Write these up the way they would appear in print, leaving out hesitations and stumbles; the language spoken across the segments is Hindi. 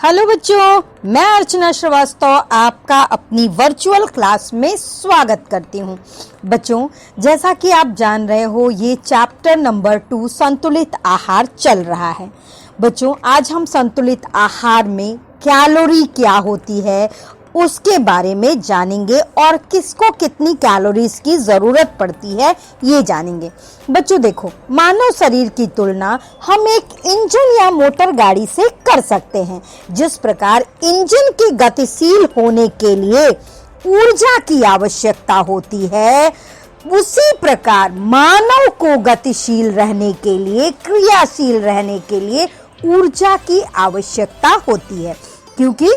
हेलो बच्चों, मैं अर्चना श्रीवास्तव आपका अपनी वर्चुअल क्लास में स्वागत करती हूँ। बच्चों, जैसा कि आप जान रहे हो, ये चैप्टर नंबर 2 संतुलित आहार चल रहा है। बच्चों, आज हम संतुलित आहार में कैलोरी क्या होती है उसके बारे में जानेंगे और किसको कितनी कैलोरीज की ज़रूरत पड़ती है ये जानेंगे। बच्चों देखो, मानव शरीर की तुलना हम एक इंजन या मोटर गाड़ी से कर सकते हैं। जिस प्रकार इंजन के गतिशील होने के लिए ऊर्जा की आवश्यकता होती है, उसी प्रकार मानव को गतिशील रहने के लिए, क्रियाशील रहने के लिए ऊर्जा की आवश्यकता होती है। क्योंकि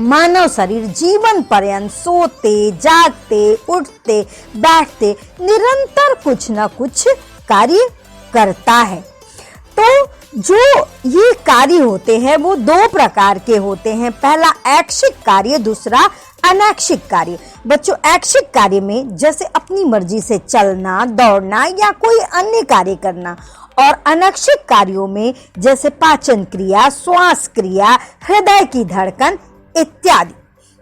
मानव शरीर जीवन पर्यंत सोते, जागते, उठते, बैठते निरंतर कुछ न कुछ कार्य करता है। तो जो ये कार्य होते हैं वो दो प्रकार के होते हैं। पहला ऐच्छिक कार्य, दूसरा अनैच्छिक कार्य। बच्चों, ऐच्छिक कार्य में जैसे अपनी मर्जी से चलना, दौड़ना या कोई अन्य कार्य करना, और अनैच्छिक कार्यों में जैसे पाचन क्रिया, श्वास क्रिया, हृदय की धड़कन इत्यादि।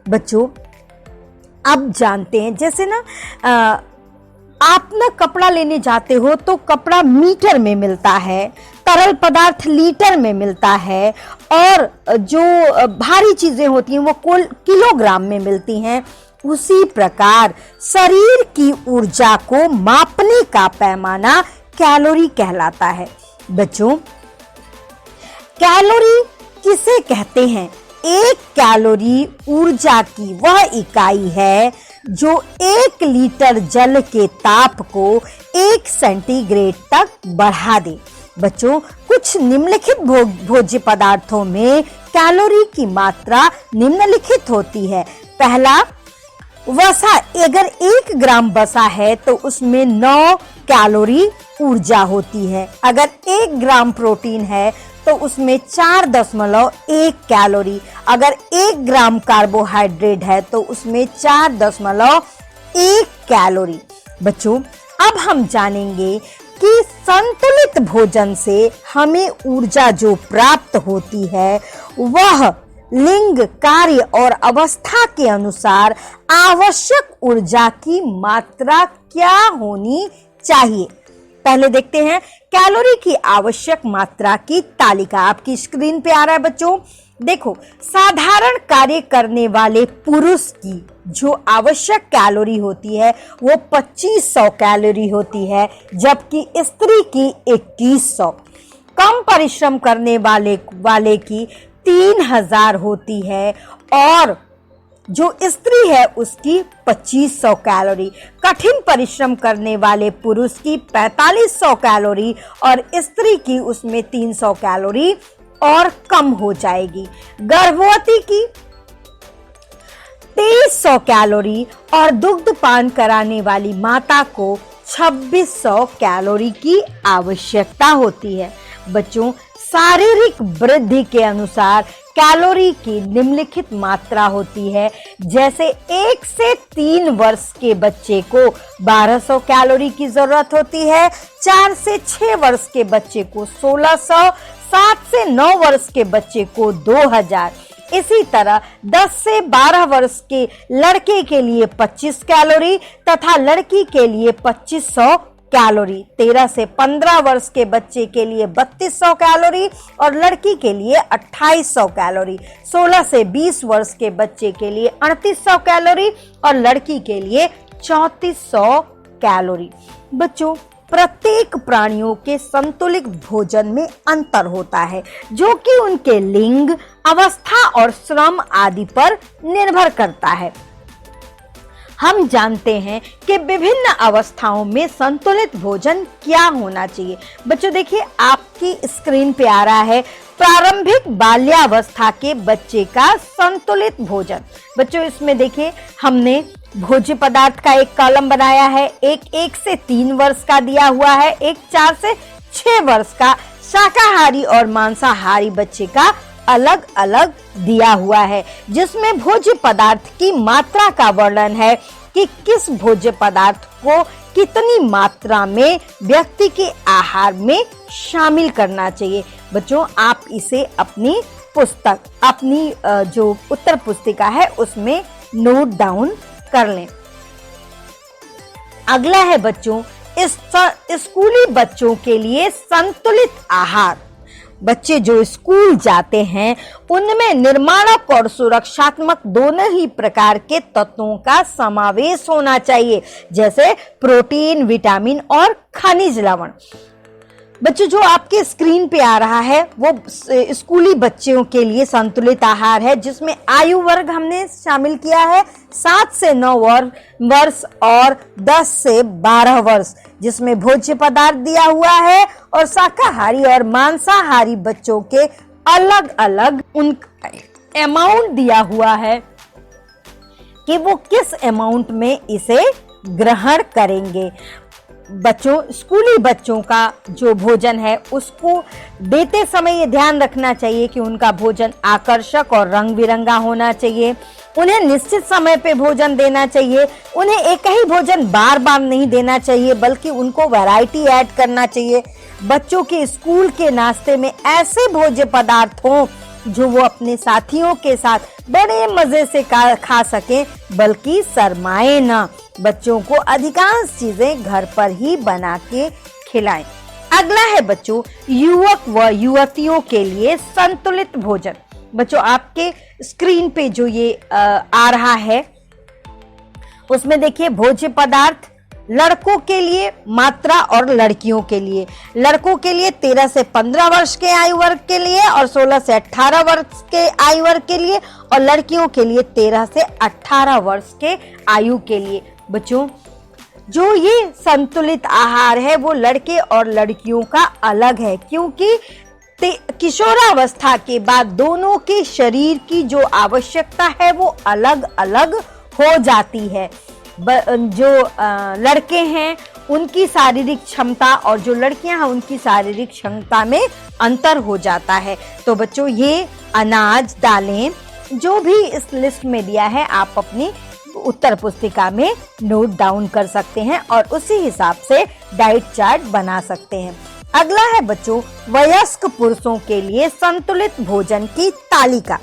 बच्चों, अब जानते हैं, जैसे ना आप ना कपड़ा लेने जाते हो तो कपड़ा मीटर में मिलता है, तरल पदार्थ लीटर में मिलता है, और जो भारी चीजें होती हैं वो किलोग्राम में मिलती हैं। उसी प्रकार शरीर की ऊर्जा को मापने का पैमाना कैलोरी कहलाता है। बच्चों, कैलोरी किसे कहते हैं? एक कैलोरी ऊर्जा की वह इकाई है जो 1 लीटर जल के ताप को 1 सेंटीग्रेड तक बढ़ा दे। बच्चों, कुछ निम्नलिखित भोज्य पदार्थों में कैलोरी की मात्रा निम्नलिखित होती है। पहला, वसा। अगर 1 ग्राम वसा है तो उसमें 9 कैलोरी ऊर्जा होती है। अगर 1 ग्राम प्रोटीन है तो उसमें 4.1 कैलोरी। अगर 1 ग्राम कार्बोहाइड्रेट है तो उसमें 4.1 कैलोरी। बच्चों, अब हम जानेंगे कि संतुलित भोजन से हमें ऊर्जा जो प्राप्त होती है वह लिंग, कार्य और अवस्था के अनुसार आवश्यक ऊर्जा की मात्रा क्या होनी चाहिए। पहले देखते हैं कैलोरी की आवश्यक मात्रा की तालिका। आपकी स्क्रीन पे आ रहा है बच्चों, देखो। साधारण कार्य करने वाले पुरुष की जो आवश्यक कैलोरी होती है वो 2500 कैलोरी होती है, जबकि स्त्री की 2100। कम परिश्रम करने वाले की 3000 होती है, और जो स्त्री है उसकी 2500 कैलोरी। कठिन परिश्रम करने वाले पुरुष की 4500 कैलोरी और स्त्री की उसमें 300 कैलोरी और कम हो जाएगी। गर्भवती की 2300 कैलोरी और दुग्धपान कराने वाली माता को 2600 कैलोरी की आवश्यकता होती है। बच्चों, शारीरिक वृद्धि के अनुसार कैलोरी की निम्नलिखित मात्रा होती है। जैसे 1 से 3 वर्ष के बच्चे को 1200 कैलोरी की जरूरत होती है, 4 से 6 वर्ष के बच्चे को 1600, 7 से 9 वर्ष के बच्चे को 2000। इसी तरह 10 से 12 वर्ष के लड़के के लिए 25 कैलोरी तथा लड़की के लिए 2500 कैलोरी। 13 से 15 वर्ष के बच्चे के लिए 3200 कैलोरी और लड़की के लिए 2800 कैलोरी। 16 से 20 वर्ष के बच्चे के लिए 3800 कैलोरी और लड़की के लिए 3400 कैलोरी। बच्चों, प्रत्येक प्राणियों के संतुलित भोजन में अंतर होता है, जो कि उनके लिंग, अवस्था और श्रम आदि पर निर्भर करता है। हम जानते हैं कि विभिन्न अवस्थाओं में संतुलित भोजन क्या होना चाहिए। बच्चों देखिए, आपकी स्क्रीन पे आ रहा है प्रारंभिक बाल्यावस्था के बच्चे का संतुलित भोजन। बच्चों, इसमें देखिए हमने भोज्य पदार्थ का एक कॉलम बनाया है। एक 1 से 3 वर्ष का दिया हुआ है, एक 4 से 6 वर्ष का। शाकाहारी और मांसाहारी बच्चे का अलग अलग दिया हुआ है, जिसमें भोज्य पदार्थ की मात्रा का वर्णन है कि किस भोज्य पदार्थ को कितनी मात्रा में व्यक्ति के आहार में शामिल करना चाहिए। बच्चों, आप इसे अपनी पुस्तक अपनी जो उत्तर पुस्तिका है उसमें नोट डाउन कर लें। अगला है बच्चों स्कूली बच्चों के लिए संतुलित आहार। बच्चे जो स्कूल जाते हैं उनमें निर्माणक और सुरक्षात्मक दोनों ही प्रकार के तत्वों का समावेश होना चाहिए, जैसे प्रोटीन, विटामिन और खनिज लवण। बच्चों जो आपके स्क्रीन पे आ रहा है वो स्कूली बच्चों के लिए संतुलित आहार है, जिसमें आयु वर्ग हमने शामिल किया है 7 से 9 वर्ष और 10 से 12 वर्ष, जिसमें भोज्य पदार्थ दिया हुआ है और शाकाहारी और मांसाहारी बच्चों के अलग अलग उन अमाउंट दिया हुआ है कि वो किस अमाउंट में इसे ग्रहण करेंगे। बच्चों स्कूली बच्चों का जो भोजन है उसको देते समय ये ध्यान रखना चाहिए कि उनका भोजन आकर्षक और रंग बिरंगा होना चाहिए। उन्हें निश्चित समय पे भोजन देना चाहिए। उन्हें एक ही भोजन बार बार नहीं देना चाहिए, बल्कि उनको वैरायटी ऐड करना चाहिए। बच्चों के स्कूल के नाश्ते में ऐसे भोज्य पदार्थ हों जो वो अपने साथियों के साथ बड़े मजे से खा सकें, बल्कि शर्माए ना। बच्चों को अधिकांश चीजें घर पर ही बना के खिलाएं। अगला है बच्चों युवक व युवतियों के लिए संतुलित भोजन। बच्चों आपके स्क्रीन पे जो ये आ रहा है उसमें देखिए भोज्य पदार्थ लड़कों के लिए मात्रा और लड़कियों के लिए। लड़कों के लिए 13 से 15 वर्ष के आयु वर्ग के लिए और 16 से 18 वर्ष के आयु वर्ग के लिए, और लड़कियों के लिए 13 से 18 वर्ष के आयु के लिए। बच्चों जो ये संतुलित आहार है वो लड़के और लड़कियों का अलग है, क्योंकि किशोरावस्था के बाद दोनों के शरीर की जो आवश्यकता है वो अलग अलग हो जाती है। जो लड़के हैं उनकी शारीरिक क्षमता और जो लड़कियां हैं उनकी शारीरिक क्षमता में अंतर हो जाता है। तो बच्चों ये अनाज, दालें जो भी इस लिस्ट में दिया है आप अपनी उत्तर पुस्तिका में नोट डाउन कर सकते हैं और उसी हिसाब से डाइट चार्ट बना सकते हैं। अगला है बच्चों वयस्क पुरुषों के लिए संतुलित भोजन की तालिका।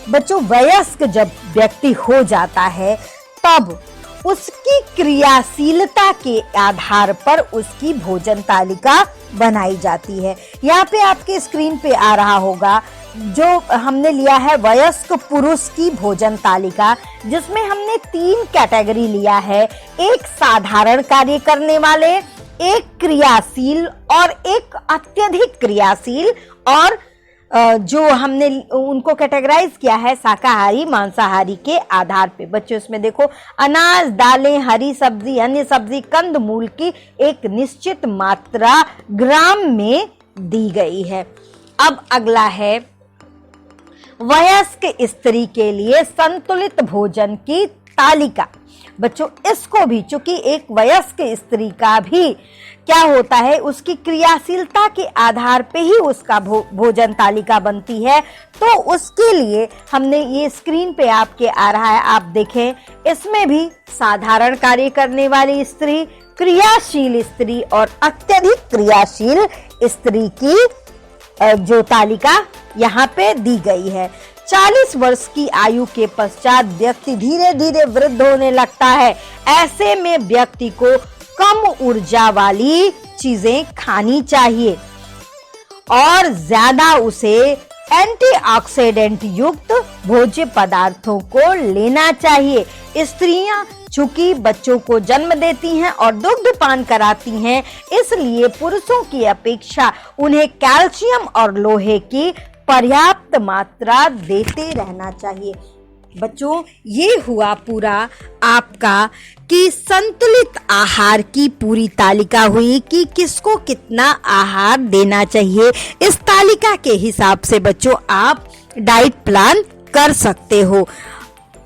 बच्चों वयस्क जब व्यक्ति हो जाता है तब उसकी क्रियाशीलता के आधार पर उसकी भोजन तालिका बनाई जाती है। यहाँ पे आपके स्क्रीन पे आ रहा होगा जो हमने लिया है वयस्क पुरुष की भोजन तालिका, जिसमें हमने 3 कैटेगरी लिया है। एक साधारण कार्य करने वाले, एक क्रियाशील और एक अत्यधिक क्रियाशील, और जो हमने उनको कैटेगराइज किया है शाकाहारी मांसाहारी के आधार पे। बच्चों इसमें देखो अनाज, दालें, हरी सब्जी, अन्य सब्जी, कंद मूल की एक निश्चित मात्रा ग्राम में दी गई है। अब अगला है वयस्क स्त्री के लिए संतुलित भोजन की तालिका। बच्चों इसको भी, चूंकि एक वयस्क स्त्री का भी क्या होता है उसकी क्रियाशीलता के आधार पे ही उसका भोजन तालिका बनती है, तो उसके लिए हमने ये स्क्रीन पे आपके आ रहा है, आप देखें इसमें भी साधारण कार्य करने वाली स्त्री, क्रियाशील स्त्री और अत्यधिक क्रियाशील स्त्री की जो तालिका यहाँ पे दी गई है। 40 वर्ष की आयु के पश्चात व्यक्ति धीरे धीरे वृद्ध होने लगता है। ऐसे में व्यक्ति को कम ऊर्जा वाली चीजें खानी चाहिए और ज्यादा उसे एंटीऑक्सीडेंट युक्त भोज्य पदार्थों को लेना चाहिए। स्त्रियां चूंकि बच्चों को जन्म देती हैं और दुग्ध पान कराती हैं, इसलिए पुरुषों की अपेक्षा उन्हें कैल्शियम और लोहे की पर्याप्त मात्रा देते रहना चाहिए। बच्चों ये हुआ पूरा आपका कि संतुलित आहार की पूरी तालिका हुई कि किसको कितना आहार देना चाहिए। इस तालिका के हिसाब से बच्चों आप डाइट प्लान कर सकते हो।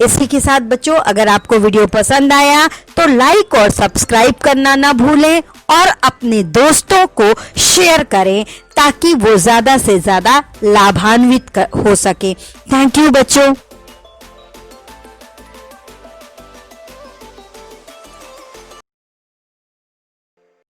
इसी के साथ बच्चों अगर आपको वीडियो पसंद आया तो लाइक और सब्सक्राइब करना ना भूलें और अपने दोस्तों को शेयर करें ताकि वो ज्यादा से ज्यादा लाभान्वित हो सके। थैंक यू बच्चों।